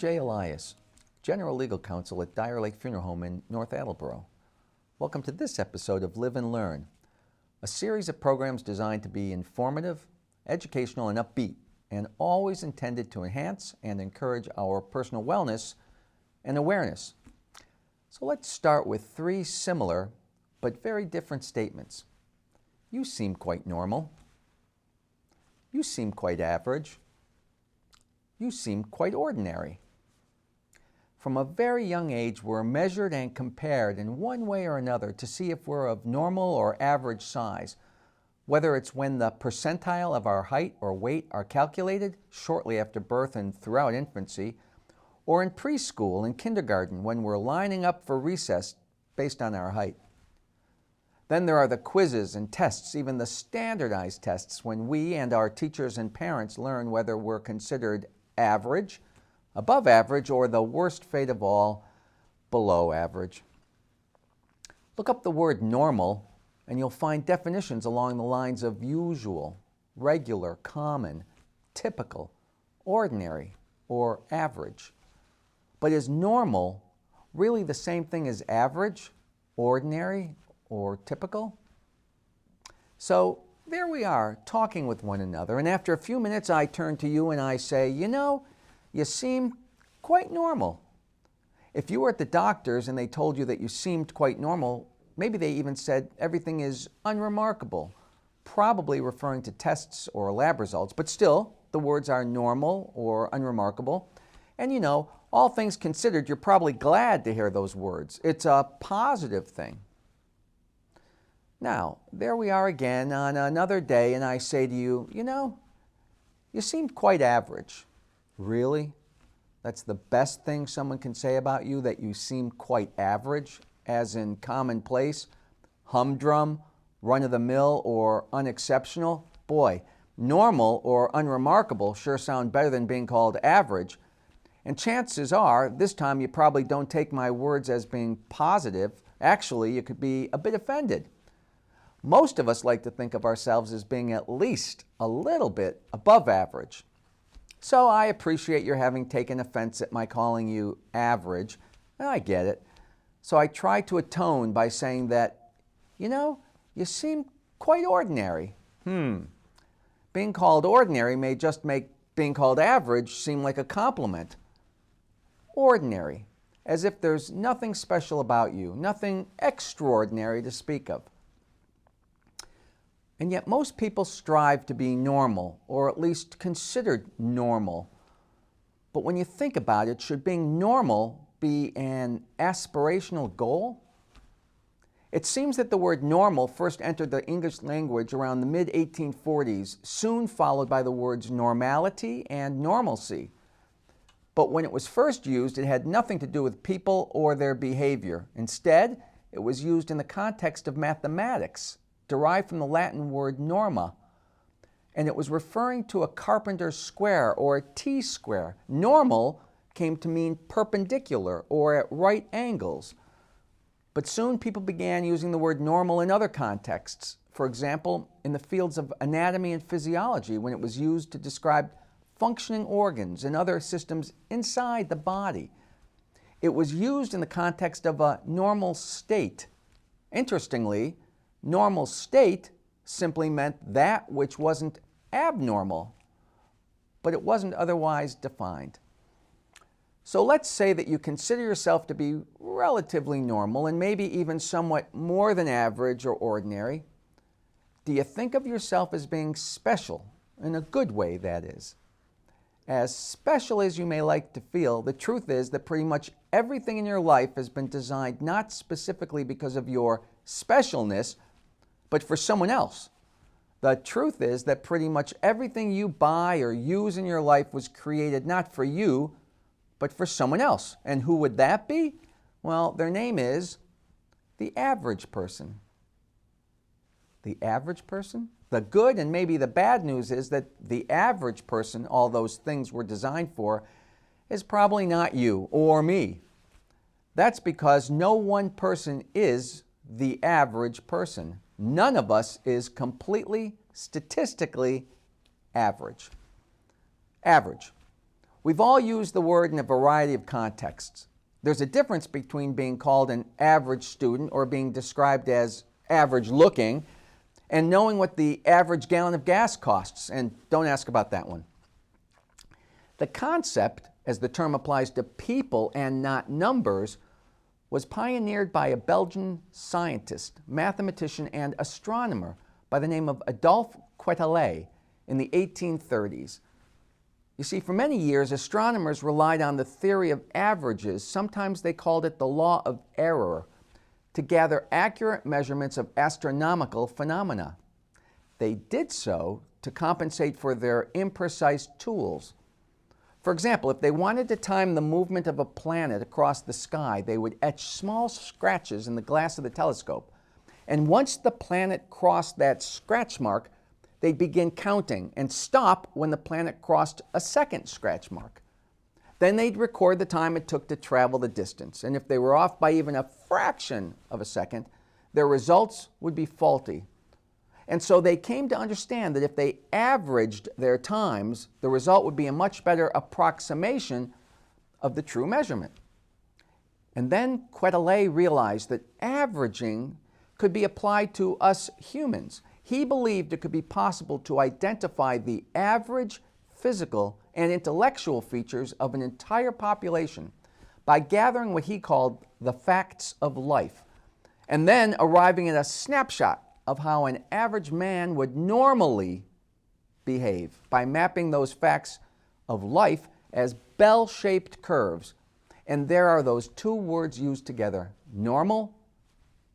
J. Elias, General Legal Counsel at Dyer Lake Funeral Home in North Attleboro. Welcome to this episode of Live and Learn, a series of programs designed to be informative, educational, and upbeat, and always intended to enhance and encourage our personal wellness and awareness. So let's start with three similar but very different statements. You seem quite normal. You seem quite average. You seem quite ordinary. From a very young age, we're measured and compared in one way or another to see if we're of normal or average size, whether it's when the percentile of our height or weight are calculated shortly after birth and throughout infancy, or in preschool and kindergarten when we're lining up for recess based on our height. Then there are the quizzes and tests, even the standardized tests, when we and our teachers and parents learn whether we're considered average, above average, or the worst fate of all, below average. Look up the word normal and you'll find definitions along the lines of usual, regular, common, typical, ordinary, or average. But is normal really the same thing as average, ordinary, or typical? So there we are, talking with one another, and after a few minutes I turn to you and I say, you seem quite normal. If you were at the doctor's and they told you that you seemed quite normal, maybe they even said everything is unremarkable, probably referring to tests or lab results, but still, the words are normal or unremarkable. And all things considered, you're probably glad to hear those words. It's a positive thing. Now, there we are again on another day, and I say to you, you seem quite average. Really? That's the best thing someone can say about you, that you seem quite average, as in commonplace, humdrum, run-of-the-mill, or unexceptional? Boy, normal or unremarkable sure sound better than being called average. And chances are, this time you probably don't take my words as being positive. Actually, you could be a bit offended. Most of us like to think of ourselves as being at least a little bit above average. So I appreciate your having taken offense at my calling you average. I get it. So I try to atone by saying that, you seem quite ordinary. Being called ordinary may just make being called average seem like a compliment. Ordinary, as if there's nothing special about you, nothing extraordinary to speak of. And yet most people strive to be normal, or at least considered normal. But when you think about it, should being normal be an aspirational goal? It seems that the word normal first entered the English language around the mid-1840s, soon followed by the words normality and normalcy. But when it was first used, it had nothing to do with people or their behavior. Instead, it was used in the context of mathematics, derived from the Latin word norma, and it was referring to a carpenter's square or a T-square. Normal came to mean perpendicular or at right angles. But soon people began using the word normal in other contexts. For example, in the fields of anatomy and physiology, when it was used to describe functioning organs and other systems inside the body. It was used in the context of a normal state. Interestingly, normal state simply meant that which wasn't abnormal, but it wasn't otherwise defined. So let's say that you consider yourself to be relatively normal and maybe even somewhat more than average or ordinary. Do you think of yourself as being special, in a good way, that is? As special as you may like to feel, the truth is that pretty much everything in your life has been designed not specifically because of your specialness, but for someone else. The truth is that pretty much everything you buy or use in your life was created not for you, but for someone else. And who would that be? Well, their name is the average person. The average person? The good and maybe the bad news is that the average person all those things were designed for is probably not you or me. That's because no one person is the average person. None of us is completely, statistically average. Average. We've all used the word in a variety of contexts. There's a difference between being called an average student or being described as average looking and knowing what the average gallon of gas costs, and don't ask about that one. The concept, as the term applies to people and not numbers, was pioneered by a Belgian scientist, mathematician, and astronomer by the name of Adolphe Quetelet in the 1830s. You see, for many years, astronomers relied on the theory of averages. Sometimes they called it the law of error, to gather accurate measurements of astronomical phenomena. They did so to compensate for their imprecise tools. For example, if they wanted to time the movement of a planet across the sky, they would etch small scratches in the glass of the telescope. And once the planet crossed that scratch mark, they'd begin counting and stop when the planet crossed a second scratch mark. Then they'd record the time it took to travel the distance. And if they were off by even a fraction of a second, their results would be faulty. And so they came to understand that if they averaged their times, the result would be a much better approximation of the true measurement. And then Quetelet realized that averaging could be applied to us humans. He believed it could be possible to identify the average physical and intellectual features of an entire population by gathering what he called the facts of life, and then arriving at a snapshot of how an average man would normally behave by mapping those facts of life as bell-shaped curves. And there are those two words used together, normal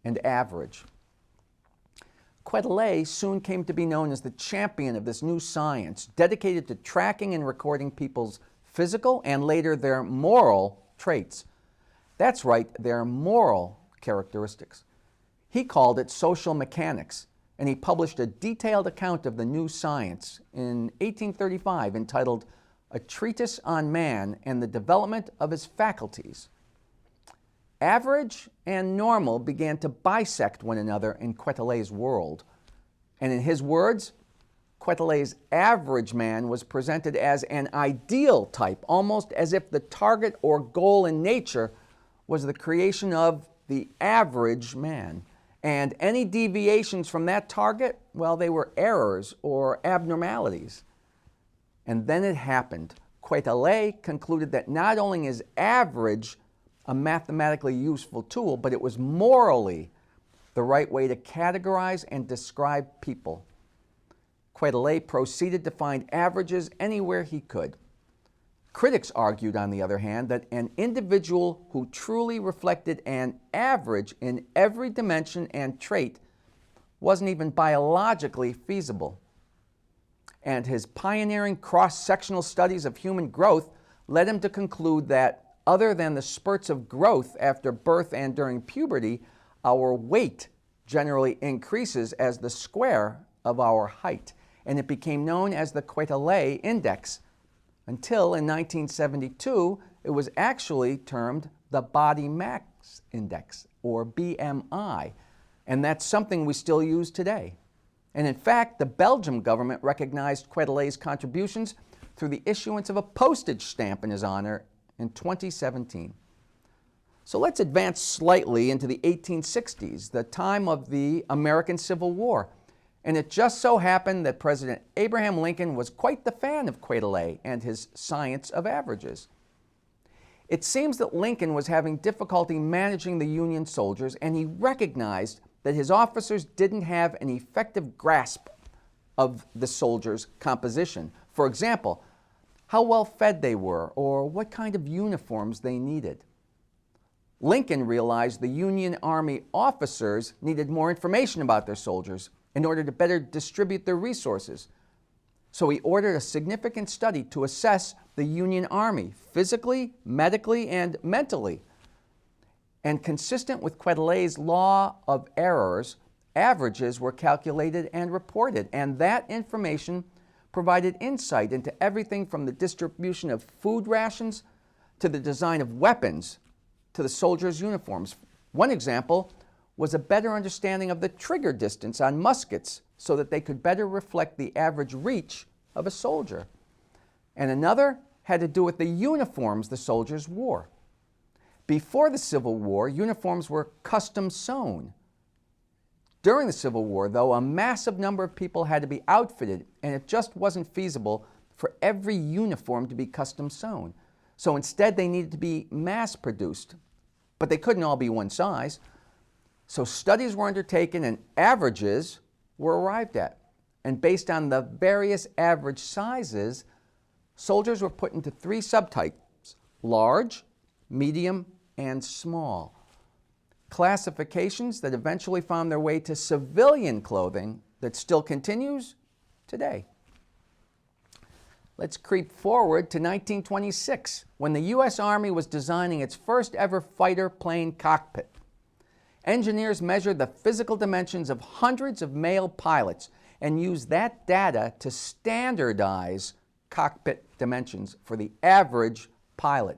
and average. Quetelet soon came to be known as the champion of this new science, dedicated to tracking and recording people's physical and later their moral traits. That's right, their moral characteristics. He called it social mechanics, and he published a detailed account of the new science in 1835 entitled A Treatise on Man and the Development of His Faculties. Average and normal began to bisect one another in Quetelet's world. And in his words, Quetelet's average man was presented as an ideal type, almost as if the target or goal in nature was the creation of the average man. And any deviations from that target, well, they were errors or abnormalities. And then it happened. Quetelet concluded that not only is average a mathematically useful tool, but it was morally the right way to categorize and describe people. Quetelet proceeded to find averages anywhere he could. Critics argued, on the other hand, that an individual who truly reflected an average in every dimension and trait wasn't even biologically feasible. And his pioneering cross-sectional studies of human growth led him to conclude that, other than the spurts of growth after birth and during puberty, our weight generally increases as the square of our height. And it became known as the Quetelet Index, until in 1972, it was actually termed the Body Mass Index, or BMI. And that's something we still use today. And in fact, the Belgian government recognized Quetelet's contributions through the issuance of a postage stamp in his honor in 2017. So let's advance slightly into the 1860s, the time of the American Civil War. And it just so happened that President Abraham Lincoln was quite the fan of Quetelet and his science of averages. It seems that Lincoln was having difficulty managing the Union soldiers, and he recognized that his officers didn't have an effective grasp of the soldiers' composition. For example, how well fed they were, or what kind of uniforms they needed. Lincoln realized the Union Army officers needed more information about their soldiers in order to better distribute their resources. So he ordered a significant study to assess the Union Army physically, medically, and mentally. And consistent with Quetelet's law of errors, averages were calculated and reported, and that information provided insight into everything from the distribution of food rations to the design of weapons to the soldiers' uniforms. One example was a better understanding of the trigger distance on muskets so that they could better reflect the average reach of a soldier. And another, had to do with the uniforms the soldiers wore. Before the Civil War, uniforms were custom sewn. During the Civil War, though, a massive number of people had to be outfitted, and it just wasn't feasible for every uniform to be custom sewn. So instead, they needed to be mass-produced, but they couldn't all be one size. So studies were undertaken and averages were arrived at. And based on the various average sizes, soldiers were put into 3 subtypes: large, medium, and small. Classifications that eventually found their way to civilian clothing that still continues today. Let's creep forward to 1926, when the U.S. Army was designing its first ever fighter plane cockpit. Engineers measured the physical dimensions of hundreds of male pilots and used that data to standardize cockpit dimensions for the average pilot.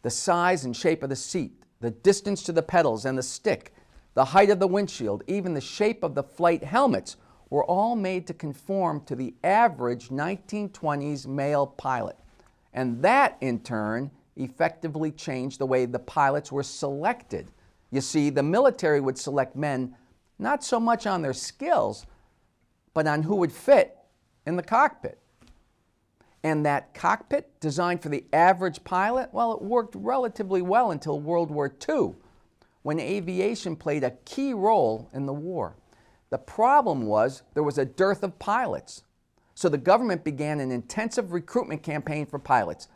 The size and shape of the seat, the distance to the pedals and the stick, the height of the windshield, even the shape of the flight helmets were all made to conform to the average 1920s male pilot. And that, in turn, effectively changed the way the pilots were selected. You see, the military would select men not so much on their skills, but on who would fit in the cockpit. And that cockpit, designed for the average pilot, well, it worked relatively well until World War II, when aviation played a key role in the war. The problem was there was a dearth of pilots. So the government began an intensive recruitment campaign for pilots,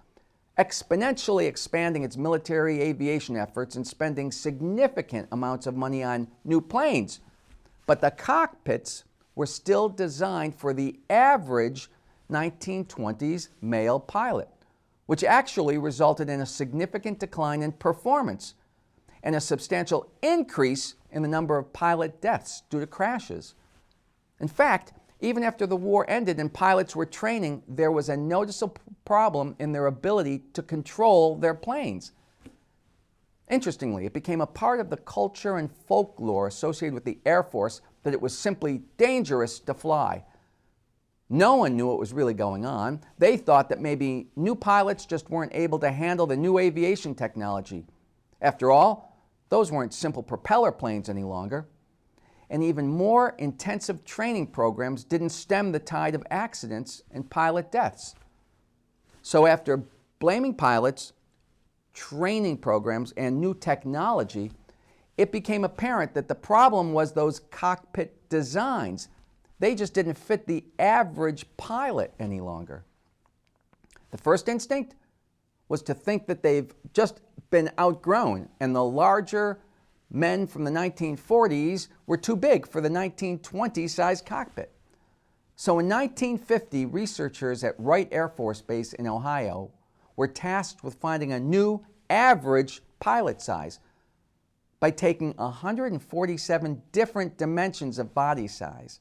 exponentially expanding its military aviation efforts and spending significant amounts of money on new planes. But the cockpits were still designed for the average 1920s male pilot, which actually resulted in a significant decline in performance and a substantial increase in the number of pilot deaths due to crashes. In fact, even after the war ended and pilots were training, there was a noticeable problem in their ability to control their planes. Interestingly, it became a part of the culture and folklore associated with the Air Force that it was simply dangerous to fly. No one knew what was really going on. They thought that maybe new pilots just weren't able to handle the new aviation technology. After all, those weren't simple propeller planes any longer. And even more intensive training programs didn't stem the tide of accidents and pilot deaths. So after blaming pilots, training programs, and new technology, it became apparent that the problem was those cockpit designs. They just didn't fit the average pilot any longer. The first instinct was to think that they've just been outgrown, and the larger men from the 1940s were too big for the 1920s-sized cockpit. So in 1950, researchers at Wright Air Force Base in Ohio were tasked with finding a new average pilot size by taking 147 different dimensions of body size.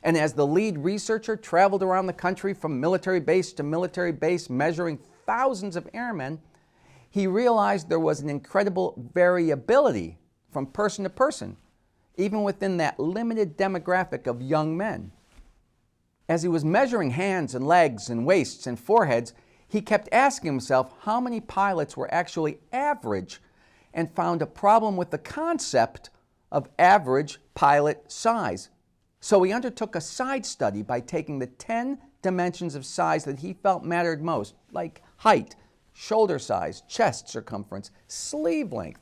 And as the lead researcher traveled around the country from military base to military base, measuring thousands of airmen, he realized there was an incredible variability from person to person, even within that limited demographic of young men. As he was measuring hands and legs and waists and foreheads, he kept asking himself how many pilots were actually average, and found a problem with the concept of average pilot size. So he undertook a side study by taking the 10 dimensions of size that he felt mattered most, like height, shoulder size, chest circumference, sleeve length.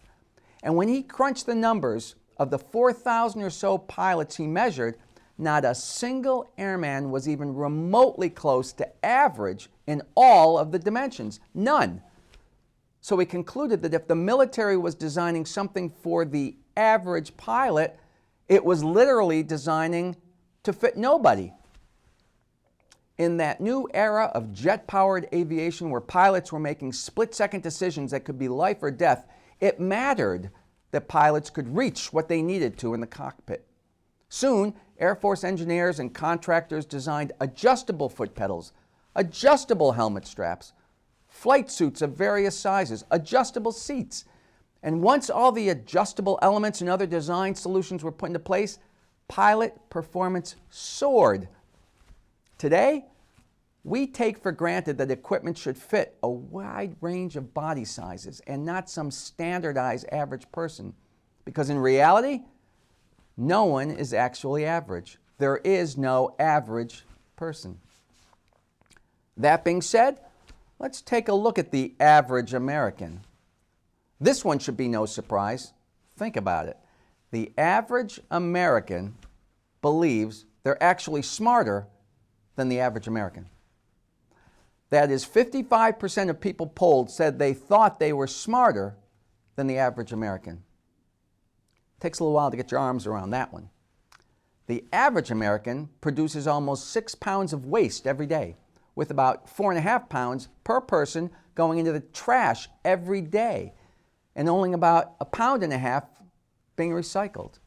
And when he crunched the numbers of the 4,000 or so pilots he measured, not a single airman was even remotely close to average in all of the dimensions. None. So he concluded that if the military was designing something for the average pilot, it was literally designing to fit nobody. In that new era of jet-powered aviation where pilots were making split-second decisions that could be life or death, it mattered that pilots could reach what they needed to in the cockpit. Soon, Air Force engineers and contractors designed adjustable foot pedals, adjustable helmet straps, flight suits of various sizes, adjustable seats. And once all the adjustable elements and other design solutions were put into place, pilot performance soared. Today, We take for granted that equipment should fit a wide range of body sizes and not some standardized average person, because in reality, no one is actually average. There is no average person. That being said, let's take a look at the average American. This one should be no surprise. Think about it. The average American believes they're actually smarter than the average American. That is, 55% of people polled said they thought they were smarter than the average American. Takes a little while to get your arms around that one. The average American produces almost 6 pounds of waste every day, with about 4.5 pounds per person going into the trash every day, and only about 1.5 pounds being recycled.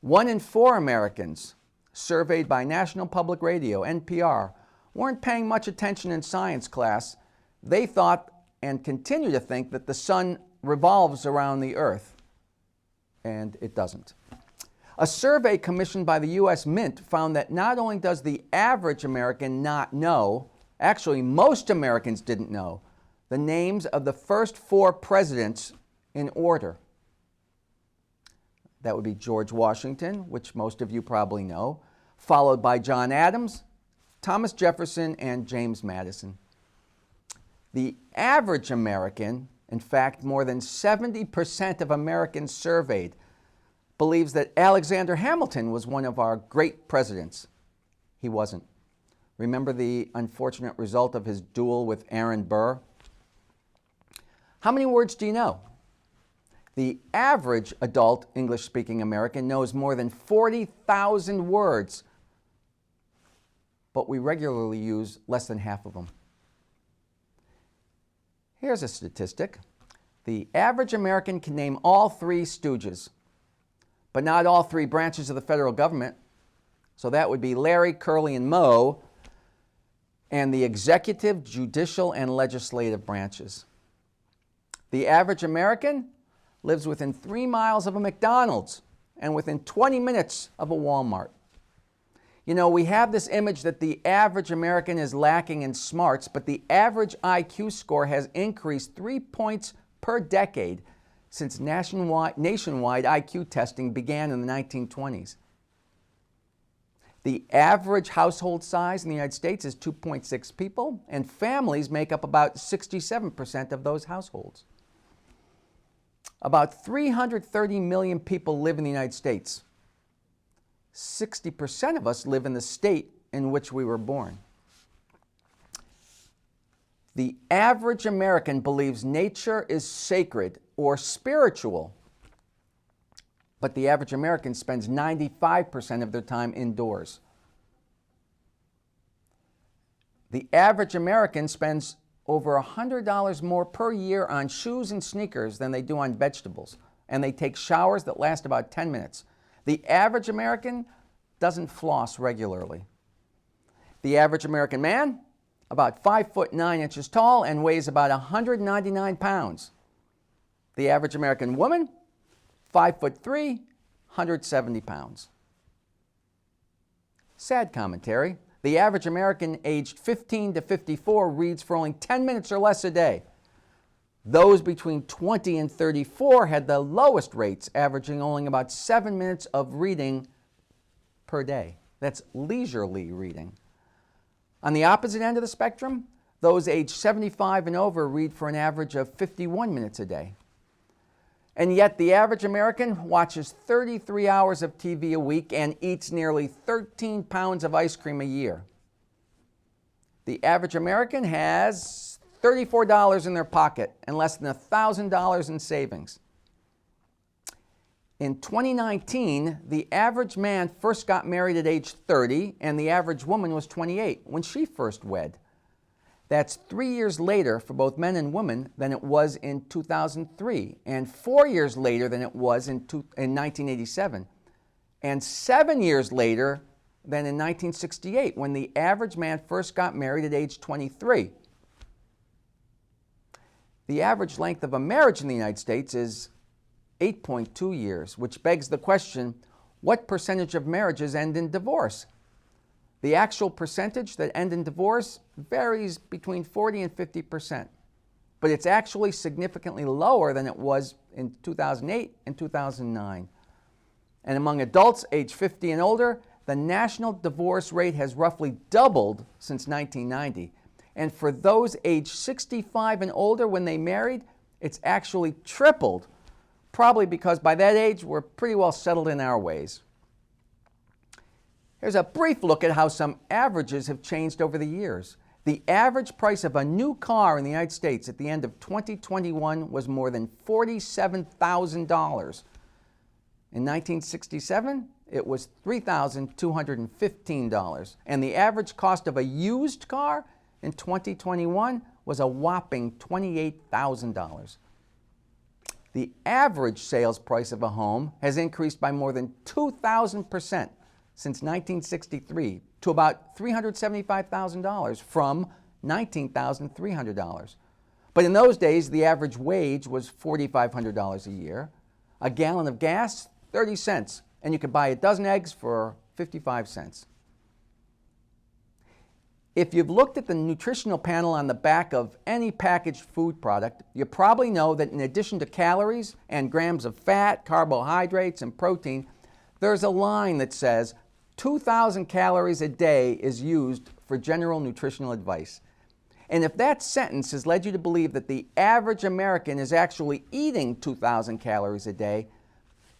1 in 4 Americans surveyed by National Public Radio, NPR, weren't paying much attention in science class. They thought and continue to think that the sun revolves around the earth, and it doesn't. A survey commissioned by the U.S. Mint found that not only does the average American not know, actually most Americans didn't know, the names of the first 4 presidents in order. That would be George Washington, which most of you probably know, followed by John Adams, Thomas Jefferson, and James Madison. The average American, in fact, more than 70% of Americans surveyed, believes that Alexander Hamilton was one of our great presidents. He wasn't. Remember the unfortunate result of his duel with Aaron Burr? How many words do you know? The average adult English-speaking American knows more than 40,000 words, but we regularly use less than half of them. Here's a statistic. The average American can name all 3 stooges, but not all 3 branches of the federal government. So that would be Larry, Curly, and Moe, and the executive, judicial, and legislative branches. The average American lives within 3 miles of a McDonald's and within 20 minutes of a Walmart. You know, we have this image that the average American is lacking in smarts, but the average IQ score has increased 3 points per decade since nationwide IQ testing began in the 1920s. The average household size in the United States is 2.6 people, and families make up about 67% of those households. About 330 million people live in the United States. 60% of us live in the state in which we were born. The average American believes nature is sacred or spiritual, but the average American spends 95% of their time indoors. The average American spends over $100 more per year on shoes and sneakers than they do on vegetables, and they take showers that last about 10 minutes. The average American doesn't floss regularly. The average American man, about 5'9" tall and weighs about 199 pounds. The average American woman, 5'3", 170 pounds. Sad commentary. The average American aged 15 to 54 reads for only 10 minutes or less a day. Those between 20 and 34 had the lowest rates, averaging only about 7 minutes of reading per day. That's leisurely reading. On the opposite end of the spectrum, those aged 75 and over read for an average of 51 minutes a day. And yet the average American watches 33 hours of TV a week and eats nearly 13 pounds of ice cream a year. The average American has $34 in their pocket and less than $1,000 in savings. In 2019, the average man first got married at age 30 and the average woman was 28 when she first wed. That's 3 years later for both men and women than it was in 2003, and 4 years later than it was in 1987, and 7 years later than in 1968, when the average man first got married at age 23. The average length of a marriage in the United States is 8.2 years, which begs the question, what percentage of marriages end in divorce? The actual percentage that end in divorce varies between 40 and 50%, but it's actually significantly lower than it was in 2008 and 2009. And among adults age 50 and older, the national divorce rate has roughly doubled since 1990. And for those age 65 and older when they married, it's actually tripled, probably because by that age we're pretty well settled in our ways. Here's a brief look at how some averages have changed over the years. The average price of a new car in the United States at the end of 2021 was more than $47,000. In 1967, it was $3,215, and the average cost of a used car in 2021 was a whopping $28,000. The average sales price of a home has increased by more than 2,000% since 1963 to about $375,000 from $19,300. But in those days, the average wage was $4,500 a year. A gallon of gas, 30 cents, and you could buy a dozen eggs for 55 cents. If you've looked at the nutritional panel on the back of any packaged food product, you probably know that in addition to calories and grams of fat, carbohydrates, and protein, there's a line that says 2,000 calories a day is used for general nutritional advice. And if that sentence has led you to believe that the average American is actually eating 2,000 calories a day,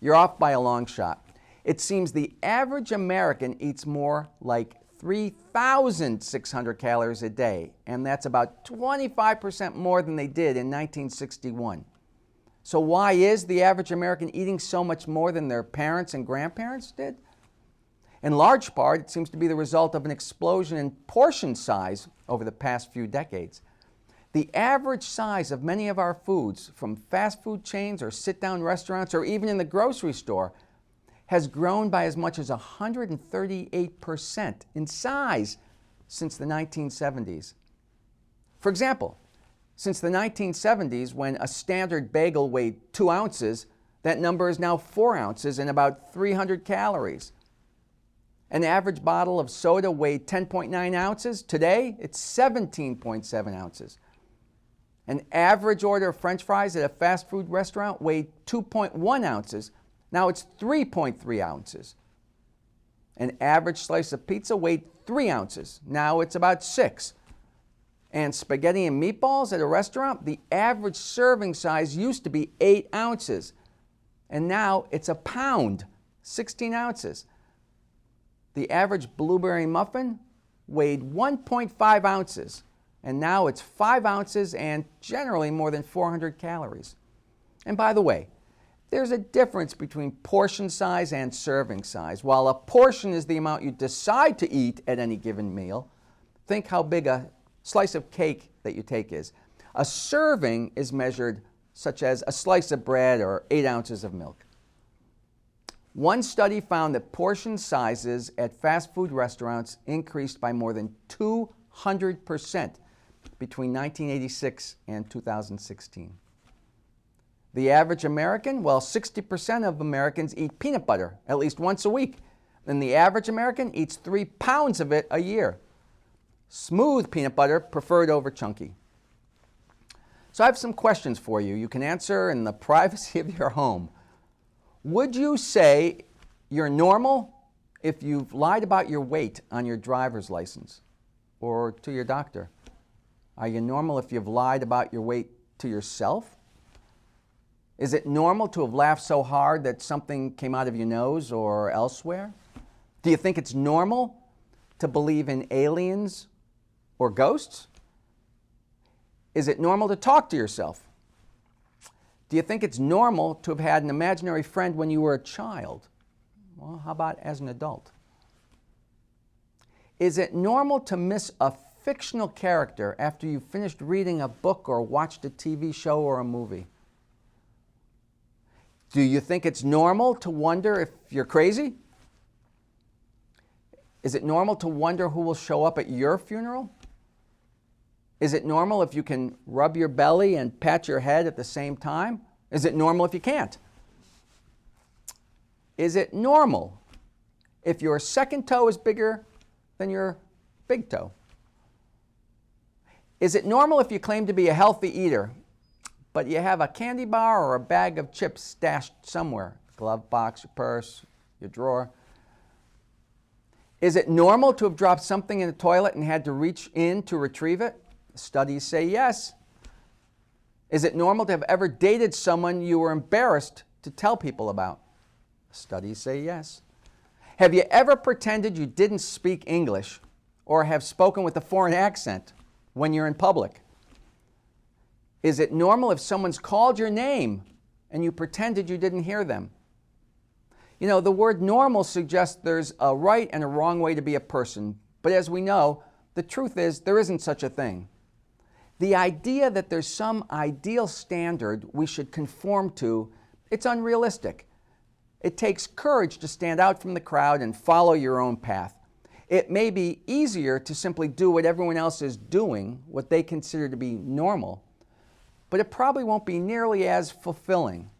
you're off by a long shot. It seems the average American eats more like 3,600 calories a day, and that's about 25% more than they did in 1961. So why is the average American eating so much more than their parents and grandparents did? In large part, it seems to be the result of an explosion in portion size over the past few decades. The average size of many of our foods, from fast food chains or sit-down restaurants or even in the grocery store, has grown by as much as 138% in size since the 1970s. For example, since the 1970s, when a standard bagel weighed 2 ounces, that number is now 4 ounces and about 300 calories. An average bottle of soda weighed 10.9 ounces. Today, it's 17.7 ounces. An average order of French fries at a fast food restaurant weighed 2.1 ounces. Now it's 3.3 ounces. An average slice of pizza weighed 3 ounces. Now it's about 6. And spaghetti and meatballs at a restaurant, the average serving size used to be 8 ounces. And now it's a pound, 16 ounces. The average blueberry muffin weighed 1.5 ounces. And now it's 5 ounces and generally more than 400 calories. And by the way, there's a difference between portion size and serving size. While a portion is the amount you decide to eat at any given meal, think how big a slice of cake that you take is. A serving is measured such as a slice of bread or 8 ounces of milk. One study found that portion sizes at fast food restaurants increased by more than 200% between 1986 and 2016. The average American, well, 60% of Americans eat peanut butter at least once a week, and the average American eats 3 pounds of it a year. Smooth peanut butter preferred over chunky. So I have some questions for you. You can answer in the privacy of your home. Would you say you're normal if you've lied about your weight on your driver's license or to your doctor? Are you normal if you've lied about your weight to yourself? Is it normal to have laughed so hard that something came out of your nose or elsewhere? Do you think it's normal to believe in aliens or ghosts? Is it normal to talk to yourself? Do you think it's normal to have had an imaginary friend when you were a child? Well, how about as an adult? Is it normal to miss a fictional character after you've finished reading a book or watched a TV show or a movie? Do you think it's normal to wonder if you're crazy? Is it normal to wonder who will show up at your funeral? Is it normal if you can rub your belly and pat your head at the same time? Is it normal if you can't? Is it normal if your second toe is bigger than your big toe? Is it normal if you claim to be a healthy eater, but you have a candy bar or a bag of chips stashed somewhere? Glove box, your purse, your drawer. Is it normal to have dropped something in the toilet and had to reach in to retrieve it? Studies say yes. Is it normal to have ever dated someone you were embarrassed to tell people about? Studies say yes. Have you ever pretended you didn't speak English or have spoken with a foreign accent when you're in public? Is it normal if someone's called your name and you pretended you didn't hear them? You know, the word normal suggests there's a right and a wrong way to be a person, but as we know, the truth is there isn't such a thing. The idea that there's some ideal standard we should conform to, it's unrealistic. It takes courage to stand out from the crowd and follow your own path. It may be easier to simply do what everyone else is doing, what they consider to be normal, but it probably won't be nearly as fulfilling.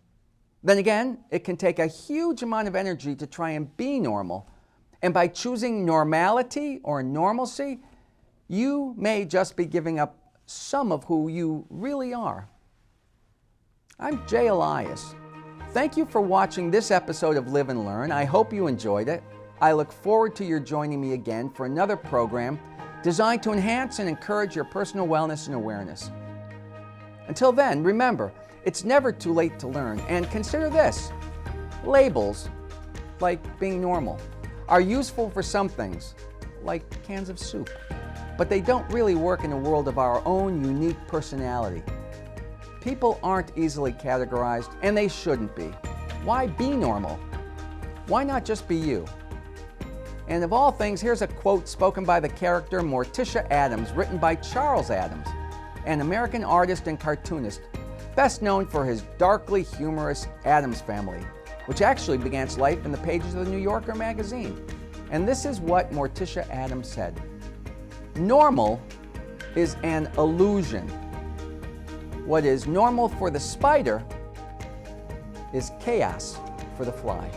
Then again, it can take a huge amount of energy to try and be normal. And by choosing normality or normalcy, you may just be giving up some of who you really are. I'm Jay Elias. Thank you for watching this episode of Live and Learn. I hope you enjoyed it. I look forward to your joining me again for another program designed to enhance and encourage your personal wellness and awareness. Until then, remember, it's never too late to learn. And consider this: labels, like being normal, are useful for some things, like cans of soup, but they don't really work in a world of our own unique personality. People aren't easily categorized, and they shouldn't be. Why be normal? Why not just be you? And of all things, here's a quote spoken by the character Morticia Addams, written by Charles Addams, an American artist and cartoonist, best known for his darkly humorous Addams Family, which actually began its life in the pages of the New Yorker magazine. And this is what Morticia Addams said: "Normal is an illusion. What is normal for the spider is chaos for the fly."